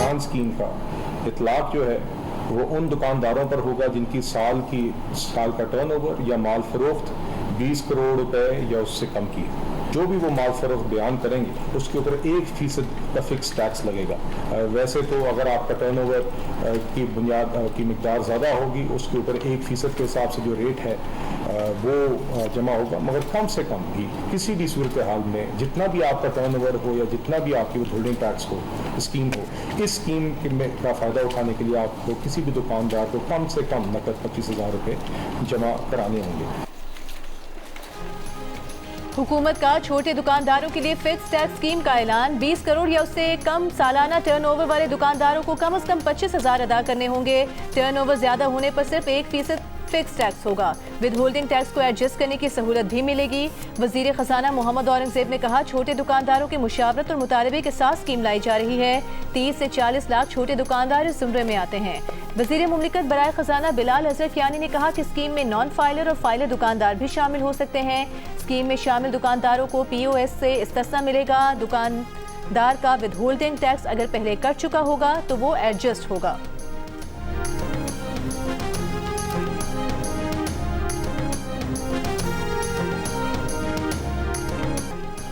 किसान स्कीम का इतलाक जो है वो उन दुकानदारों पर होगा जिनकी साल का टर्नओवर या माल फरोख्त 20 करोड़ रुपए या उससे कम की है। जो भी वो माल फरोख्त बयान करेंगे उसके ऊपर 1% का फिक्स टैक्स लगेगा। वैसे तो अगर आपका टर्नओवर की बुनियाद की मिकदार ज़्यादा होगी उसके ऊपर 1% के हिसाब से जो रेट है वो जमा होगा, मगर कम से कम भी किसी भी सूरत हाल में जितना भी आपका टर्नओवर हो या जितना भी आपकी होल्डिंग टैक्स हो स्कीम हो, इस स्कीम का फ़ायदा उठाने के लिए आपको किसी भी दुकानदार को कम से कम नकद 25,000 रुपये जमा कराने होंगे। हुकूमत का छोटे दुकानदारों के लिए फिक्स टैक्स स्कीम का ऐलान। 20 करोड़ या उससे कम सालाना टर्नओवर वाले दुकानदारों को कम से कम 25,000 अदा करने होंगे। टर्नओवर ज्यादा होने पर सिर्फ 1% फिक्स टैक्स होगा। विद होल्डिंग टैक्स को एडजस्ट करने की सहूलत भी मिलेगी। वजीर खजाना मोहम्मद औरंगजेब ने कहा, छोटे दुकानदारों की मुशावरत और मुतालबे के साथ स्कीम लाई जा रही है। 30 से 40 लाख छोटे दुकानदार इस जुमरे में आते हैं। वजीर मुमलिकत बराए खजाना बिलाल अजरफ यानी ने कहा कि स्कीम में नॉन फाइलर और फाइलर दुकानदार भी शामिल हो सकते हैं। स्कीम में शामिल दुकानदारों को POS से इस्तिस्ना मिलेगा। दुकानदार का विद होल्डिंग टैक्स अगर पहले कट चुका होगा तो वो एडजस्ट होगा।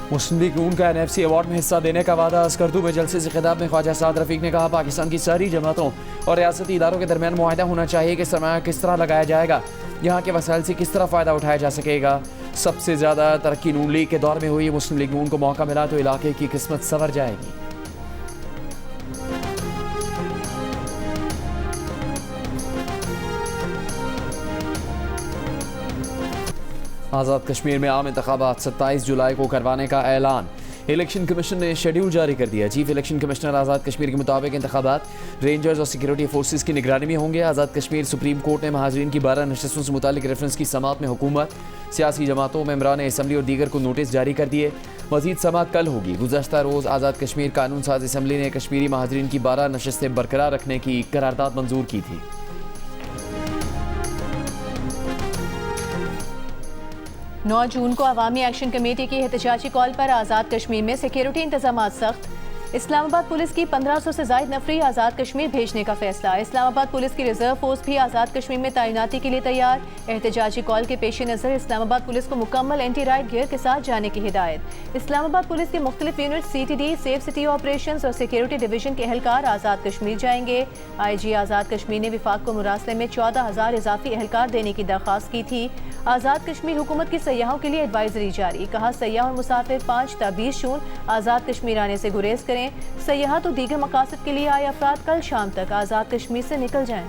मुस्लिम लीग नून का NFC अवार्ड में हिस्सा देने का वादा। अस्करदू में जलसे से खिताब में ख्वाजा साद रफीक ने कहा, पाकिस्तान की सारी जमातों और रियासती इदारों के दरमियान मुआहदा होना चाहिए कि सरमाया किस तरह लगाया जाएगा, यहाँ के वसाइल से किस तरह फ़ायदा उठाया जा सकेगा। सबसे ज़्यादा तरक्की नून लीग के दौर में हुई। मुस्लिम लीग नून को मौका मिला तो इलाके की किस्मत संवर जाएगी। आज़ाद कश्मीर में आम इंतखाबात 27 जुलाई को करवाने का ऐलान। इलेक्शन कमीशन ने शेड्यूल जारी कर दिया। Chief election commissioner Azad Kashmir के मुताबिक इंतखाबात रेंजर्स और सिक्योरिटी फोर्सेस की निगरानी में होंगे। आज़ाद कश्मीर सुप्रीम कोर्ट ने महाजरीन की 12 नशस्तों से मुतालिक रेफरेंस की समात में हुकूमत, सियासी जमातों, मेंबरान असम्बली और दीगर को नोटिस जारी कर दिए। मजीद समात कल होगी। गुज़श्ता रोज़ आज़ाद कश्मीर कानून साज असम्बली ने कश्मीरी महाजरीन की 12 नशस्तें बरकरार रखने की करारदाद मंजूर की थी। 9 जून को अवामी एक्शन कमेटी की एहतजाजी कॉल पर आज़ाद कश्मीर में सिक्योरिटी इंतजाम सख्त। इस्लामाबाद पुलिस की 1500 से ज़ायद नफरी आज़ाद कश्मीर भेजने का फैसला। इस्लामाबाद पुलिस की रिजर्व फोर्स भी आज़ाद कश्मीर में तैनाती के लिए तैयार। एहतजाजी कॉल के पेश नज़र इस्लामाबाद पुलिस को मुकम्मल एंटी राइट गियर के साथ जाने की हिदायत। इस्लामाबाद पुलिस की मुख्तलिफ unit CTD, safe city operation और सिक्योरिटी डिवीजन के एहलकार आज़ाद कश्मीर जाएंगे। IG आज़ाद कश्मीर ने विफाक को मुरासले में 14,000 इजाफी एहलकार देने की दरख्वास्त की थी। आज़ाद कश्मीर हुकूमत की सयाहों के लिए एडवाइजरी जारी। कहा, सयाह और मुसाफिर 5 ता 20 जून आज़ाद कश्मीर आने से गुरेज करें। सयाहत और दीगर मकासद के लिए आए अफराद कल शाम तक आज़ाद कश्मीर से निकल जाएं।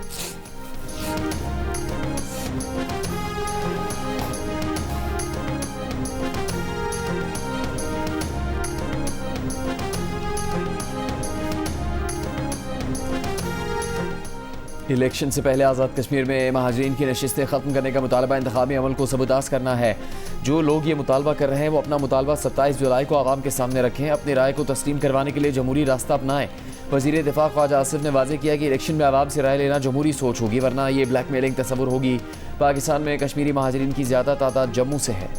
इलेक्शन से पहले आज़ाद कश्मीर में महाजरीन की नशिस्तें ख़त्म करने का मुतालबा इंतखाबी अमल को सबूताज़ करना है। जो लोग ये मुतालबा कर रहे हैं वो अपना मुतालबा 27 जुलाई को आवाम के सामने रखें। अपनी राय को तस्लीम करवाने के लिए जमहूरी रास्ता अपनाएं। वज़ीर दिफा ख्वाजा आसिफ ने वाज़ेह किया कि इलेक्शन में आवाम से राय लेना जमहूरी सोच होगी, वरना ये ब्लैकमेलिंग तस्वुर होगी। पाकिस्तान में कश्मीरी महाजरीन की ज़्यादा तादाद जम्मू से है।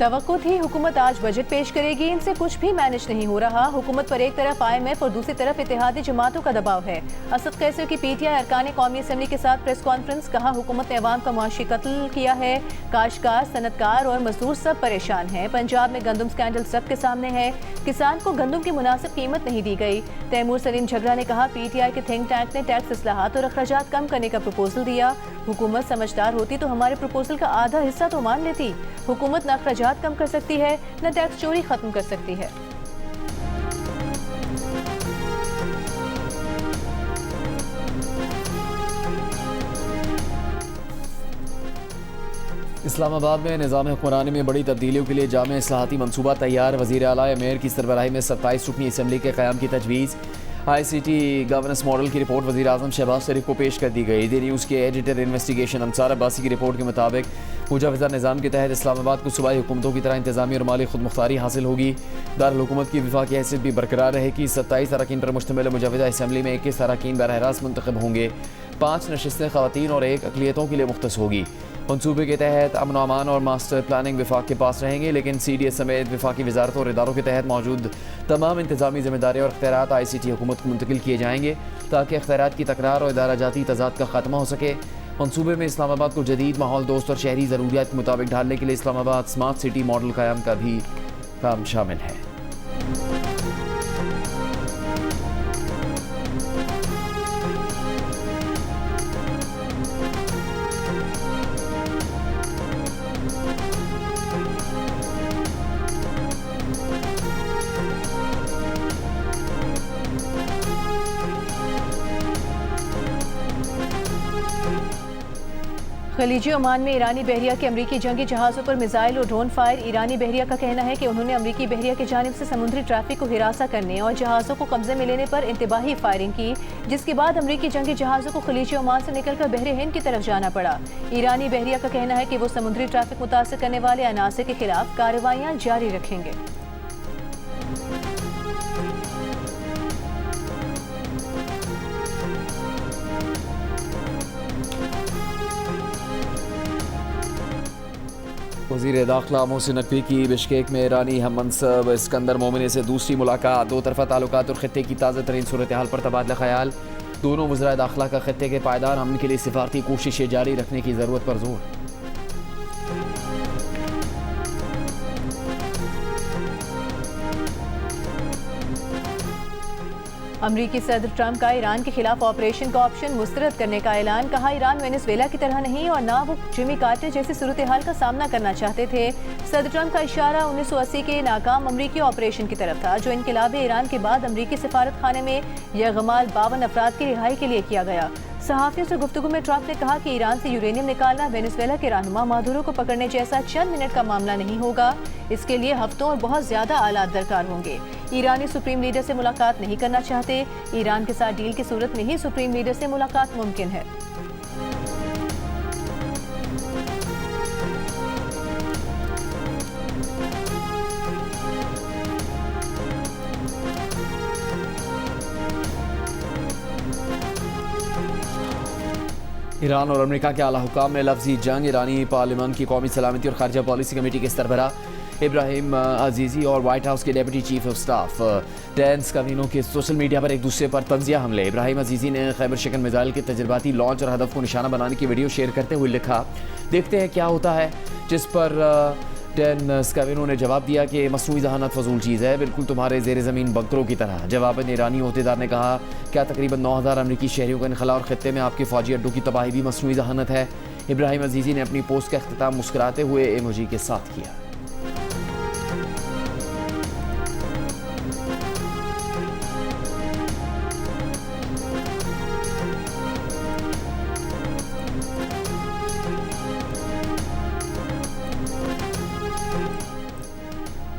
तवक्को थी हुकूमत आज बजट पेश करेगी, इनसे कुछ भी मैनेज नहीं हो रहा। हुकूमत पर एक तरफ IMF और दूसरी तरफ इत्तेहादी जमातों का दबाव है। असद कैसर की PTI अरकान कौमी असम्बली के साथ प्रेस कॉन्फ्रेंस। कहा, हुकूमत ने अवाम का मुआशी कत्ल किया है। काश्तकार, सनतकार और मजदूर सब परेशान हैं। पंजाब में गंदम स्कैंडल सबके सामने है। किसान को गंदम की मुनासिब कीमत नहीं दी गई। तैमूर सलीम झगड़ा ने कहा, PTI के थिंक टैंक ने टैक्स इस्लाहात और अखराजात कम करने का प्रपोजल दिया। हुकूमत समझदार होती तो हमारे प्रपोजल का आधा हिस्सा तो मान लेती। हुकूमत न अखराजात कम कर सकती है न टैक्स चोरी खत्म कर सकती है। इस्लामाबाद में निज़ाम हुक्मरानी में बड़ी तब्दीलियों के लिए जामे इस्लाहाती मनसूबा तैयार। वज़ीर आला मेयर की सरबराही में 27 रुकनी असम्बली के क़याम की तजवीज़। ICT गवर्नेंस मॉडल की रिपोर्ट वज़ीर आज़म शहबाज शरीफ को पेश कर दी गई। दी न्यूज़ के एडिटर इन्वेस्टिगेशन अंसार अब्बासी की रिपोर्ट के मुताबिक मुजाविजा निज़ाम के तहत इस्लामाबाद को सूबाई हुकूमतों की तरह इंतजामी और माली खुद मुख्तारी हासिल होगी। दारुल हुकूमत की वफाकी हैसियत भी बरकरार रहेगी। 27 अरकान पर मुश्तमिल मुजाविजा असम्बली में 21 अरकान बरह रास्त मुंतखब होंगे। 5 नशिस्तें ख़वातीन और 1 अक़लियतों के लिए मुख्तस होगी। मनसूबे के तहत अमन व अमान और मास्टर प्लानिंग विफाक के पास रहेंगे, लेकिन CDS समेत विफाकी वजारतों और इदारों के तहत मौजूद तमाम इंतजामी जिम्मेदारी और अख्तियारात ICT हुकूमत को मुंतकिल किए जाएंगे ताकि अख्तियारात की तकरार और इदारा जाती तजाद का खात्मा हो सके। मनसूबे में इस्लामाबाद को जदीद माहौल दोस्त और शहरी ज़रूरियात के मुताबिक ढालने के लिए इस्लामाबाद स्मार्ट सिटी मॉडल क़याम का भी काम शामिल है। खलीजी ओमान में ईरानी बहरिया के अमरीकी जंगी जहाज़ों पर मिसाइल और ड्रोन फायर। ईरानी बहरिया का कहना है कि उन्होंने अमरीकी बहरिया की जानिब से समुद्री ट्रैफिक को हिरासा करने और जहाज़ों को कब्जे में लेने पर इंतबाही फायरिंग की, जिसके बाद अमरीकी जंगी जहाज़ों को खलीजी ओमान से निकलकर बहरे हिंद की तरफ जाना पड़ा। ईरानी बहरिया का कहना है कि वो समुद्री ट्रैफिक मुतासर करने वाले अनासर के खिलाफ कार्रवाइयाँ जारी रखेंगे। वज़ीर दाखिला मोहसिन नकवी की बिश्केक में ईरानी हम मनसब इस्कंदर मोमिनी से दूसरी मुलाकात। दो तरफ़ा ताल्लुकात और खित्ते की ताज़ा तरीन सूरत हाल पर तबादला ख्याल। दोनों वज़राए दाखिला का खित्ते के पायदार अमन के लिए सिफारती कोशिशें जारी रखने की ज़रूरत पर जोर। अमरीकी सदर ट्रंप का ईरान के खिलाफ ऑपरेशन का ऑप्शन मुस्तरद करने का ऐलान। कहा, ईरान वेनेजुएला की तरह नहीं और ना वो जिमी कार्टर जैसी सूरत हाल का सामना करना चाहते थे। सदर ट्रंप का इशारा 1980 के नाकाम अमरीकी ऑपरेशन की तरफ था, जो इनकलाब ईरान के बाद अमरीकी सफारत खाने में यरगमाल 52 अफराद की रिहाई के लिए किया गया। सहाफ़ियों से गुफ्तगू में ट्रंप ने कहा कि ईरान से यूरेनियम निकालना वेनेजुएला के रहनुमा मादुरो को पकड़ने जैसा चंद मिनट का मामला नहीं होगा। इसके लिए हफ्तों और बहुत ज्यादा आलात दरकार होंगे। ईरानी सुप्रीम लीडर से मुलाकात नहीं करना चाहते। ईरान के साथ डील की सूरत में ही सुप्रीम लीडर से मुलाकात मुमकिन है। ईरान और अमेरिका के आला हुकाम में लफ्जी जंग। ईरानी पार्लियामेंट की कौमी सलामती और खारजा पॉलिसी कमेटी के सरबराह इब्राहिम अजीजी और व्हाइट हाउस के deputy chief of staff Dan Scavino के सोशल मीडिया पर एक दूसरे पर तंजिया हमले। इब्राहिम अजीजी ने खैबर शिकन मिसाइल के तजर्बाती लॉन्च और हदफ को निशाना बनाने की वीडियो शेयर करते हुए लिखा, देखते हैं क्या होता है। जिस पर डैन स्कैविनो ने जवाब दिया कि मसनूई जहानत फजूल चीज़ है, बिल्कुल तुम्हारे ज़ेर ज़मीन बंकरों की तरह। जवाबन ईरानी अहदेदार ने कहा, क्या तकरीबन 9000 अमरीकी शहरियों का इनखला और खत्ते में आपके फौजी अड्डों की तबाही भी मसनूई जहानत है। इब्राहिम अजीजी ने अपनी पोस्ट का अख्तिताम मुस्कुराते हुए इमोजी के साथ किया।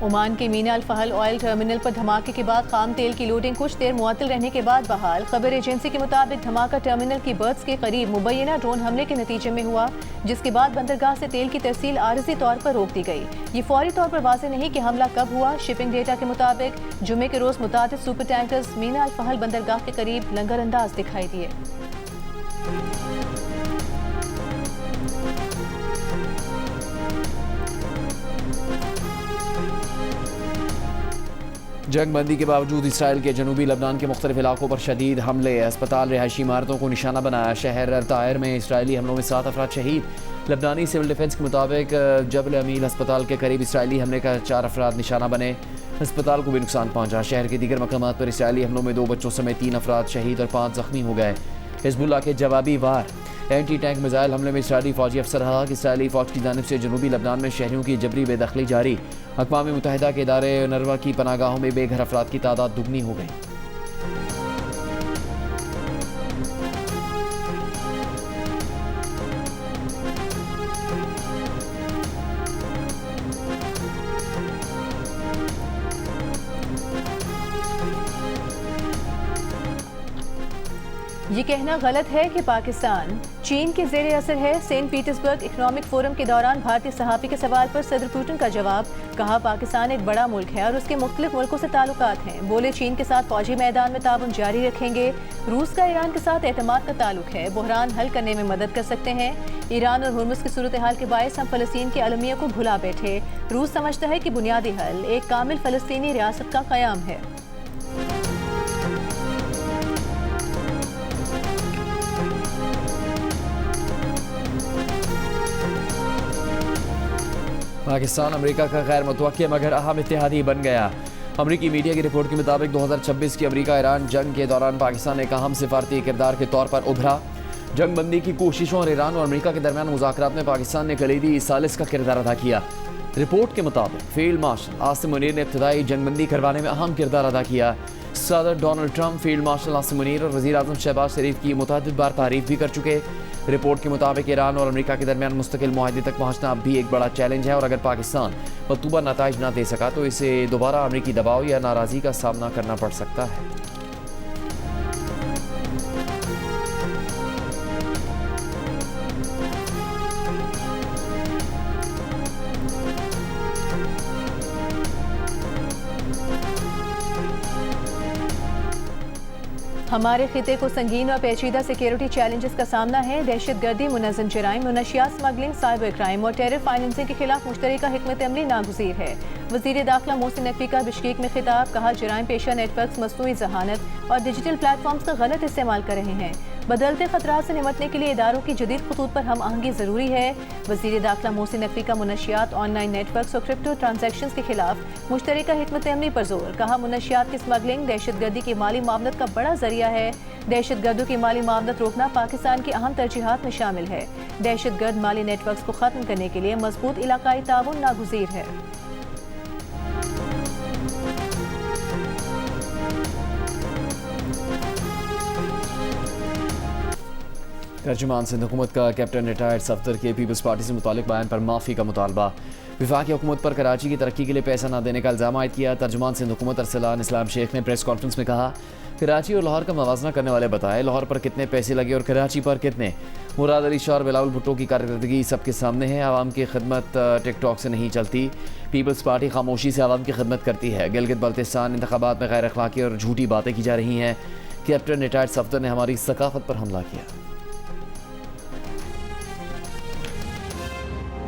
ओमान के मीना अल फहल ऑयल टर्मिनल पर धमाके के बाद खाम तेल की लोडिंग कुछ देर मुअत्तल रहने के बाद बहाल। खबर एजेंसी के मुताबिक धमाका टर्मिनल की बर्थ्स के करीब मुबैना ड्रोन हमले के नतीजे में हुआ, जिसके बाद बंदरगाह से तेल की तरसील आरजी तौर पर रोक दी गई। ये फौरी तौर पर वाज़ेह नहीं कि हमला कब हुआ। शिपिंग डेटा के मुताबिक जुमे के रोज मुतादिद सुपर टैंकर्स मीना अल फहल बंदरगाह के करीब लंगर अंदाज दिखाई दिए। जंग बंदी के बावजूद इसराइल के जनूबी लबनान के मुख्तलिफ इलाकों पर शदीद हमले। अस्पताल रिहायशी इमारतों को निशाना बनाया। शहर तायर में इसराइली हमलों में 7 अफराद शहीद। लबनानी सिविल डिफेंस के मुताबिक जबल अमील अस्पताल के करीब इसराइली हमले का 4 अफराद निशाना बने। अस्पताल को भी नुकसान पहुंचा। शहर के दीगर मकामात पर इसराइली हमलों में 2 बच्चों समेत 3 अफराद शहीद और 5 जख्मी हो गए। हिजबुल्लाह के जवाबी वार एंटी टैंक मिसाइल हमले में इसराइली फौजी अफसर हलाक। इसराइली फौज की जानिब से जनूबी लबनान में शहरियों की जबरी बेदखली जारी। अक़वाम मुत्तहिदा के इदारे नरवा की पनागाहों में बेघर अफराद की तादाद दुगनी हो गई। ये कहना गलत है कि पाकिस्तान चीन के ज़ेरे असर है। सेंट पीटर्सबर्ग इकोनॉमिक फोरम के दौरान भारतीय सहाफ़ी के सवाल पर सदर पुतिन का जवाब, कहा पाकिस्तान एक बड़ा मुल्क है और उसके मुख्तलिफ मुल्कों से ताल्लुकात हैं। बोले चीन के साथ फौजी मैदान में ताउन जारी रखेंगे। रूस का ईरान के साथ एतमाद का ताल्लुक है, बहरान हल करने में मदद कर सकते हैं। ईरान और हुर्मुज़ की सूरत हाल के बायस हम फ़लस्तीन के अलमिया को भुला बैठे। रूस समझता है कि बुनियादी हल एक कामिल फ़लस्तीनी रियासत का क़याम है। पाकिस्तान अमेरिका का गैर मुतवक्किल मगर अहम इत्तेहादी बन गया। अमेरिकी मीडिया की रिपोर्ट के मुताबिक 2026 की अमेरिका ईरान जंग के दौरान पाकिस्तान एक अहम सिफारती किरदार के तौर पर उभरा। जंग बंदी की कोशिशों और ईरान और अमेरिका के दरमियान मुज़ाकरात में पाकिस्तान ने कलीदी सालिस का किरदार अदा किया। रिपोर्ट के मुताबिक फील्ड मार्शल आसिम मुनीर ने इब्तदाई जंगबंदी करवाने में अहम किरदार अदा किया। सदर Donald Trump field marshal Asim Munir और वज़ीर आज़म शहबाज शरीफ की मुतअद्दिद बार तारीफ भी कर चुके। रिपोर्ट के मुताबिक ईरान और अमेरिका के दरमियान मुस्तकिल मुआहदे तक पहुंचना अब भी एक बड़ा चैलेंज है और अगर पाकिस्तान मतलूबा नताइज न दे सका तो इसे दोबारा अमेरिकी दबाव या नाराज़गी का सामना करना पड़ सकता है। हमारे खिते को संगीन और पेचीदा सिक्योरिटी चैलेंजेस का सामना है। दहशतगर्दी, मुनज़्ज़म जराइम, मुनशियात स्मगलिंग, साइबर क्राइम और टेरर फाइनेंसिंग के खिलाफ मुश्तरका हिकमत अमली नागुज़ीर है। वज़ीर दाखिला मोहसिन नकवी का बिश्केक में खिताब, कहा जराइम पेशा नेटवर्क्स मसनूई जहानत और डिजिटल प्लेटफॉर्म्स का गलत इस्तेमाल कर रहे हैं। बदलते खतरात से निमटने के लिए इदारों की जदीद खतूत पर हम आहंगी ज़रूरी है। वज़ीर दाखिला मोहसिन नकवी का मुनशियात, ऑनलाइन नेटवर्क्स और क्रिप्टो ट्रांजैक्शंस के खिलाफ मुश्तरका हिकमत अमली पर जोर, कहा मुनशियात की स्मगलिंग दहशतगर्दी की माली मामलत का बड़ा जरिया है। दहशतगर्दों की माली मामलत रोकना पाकिस्तान की अहम तरजीहात में शामिल है। दहशतगर्द माली नेटवर्क्स को खत्म करने के लिए मजबूत इलाकाई ताउन नागुज़ीर है। तर्जुमान सिंध हुकूमत का कैप्टन रिटायर्ड सफदर के पीपल्स पार्टी से मुतालिक बयान पर माफ़ी का मुतालबा। वफाकी हुकूमत पर कराची की तरक्की के लिए पैसा न देने का इल्ज़ाम आयद किया। तर्जुमान सिंध हुकूमत अरसलान इस्लाम शेख ने प्रेस कॉन्फ्रेंस में कहा, कराची और लाहौर का मवाजना करने वाले बताएं लाहौर पर कितने पैसे लगे और कराची पर कितने। मुराद अली शाह और बिलावल भुट्टो की कारकर्दगी सबके सामने है। आवाम की खिदमत टिकटॉक से नहीं चलती। पीपल्स पार्टी खामोशी से आवाम की खिदमत करती है। गिलगित बल्तिस्तान इंतखाबात में गैर अखलाकी और झूठी बातें की जा रही हैं। कैप्टन रिटायर्ड सफदर ने हमारी सकाफत पर हमला किया।